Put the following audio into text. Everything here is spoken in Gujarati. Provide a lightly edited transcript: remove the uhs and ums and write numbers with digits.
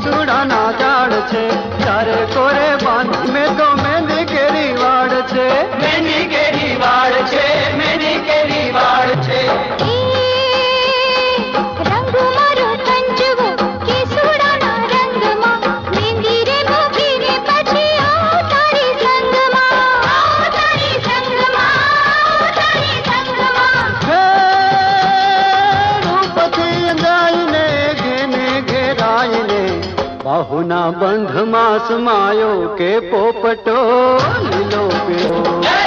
કેસુડાના ઝાડ છે, ચારે કોરે બાંધ મેં તો મેંદી કેરી વાડ છે, મેંદી કેરી વાડ છે, મેંદી કેરી વાડ છે. બાહુના બંધ માં સમાયો કે પોપટો લીલો પીળો.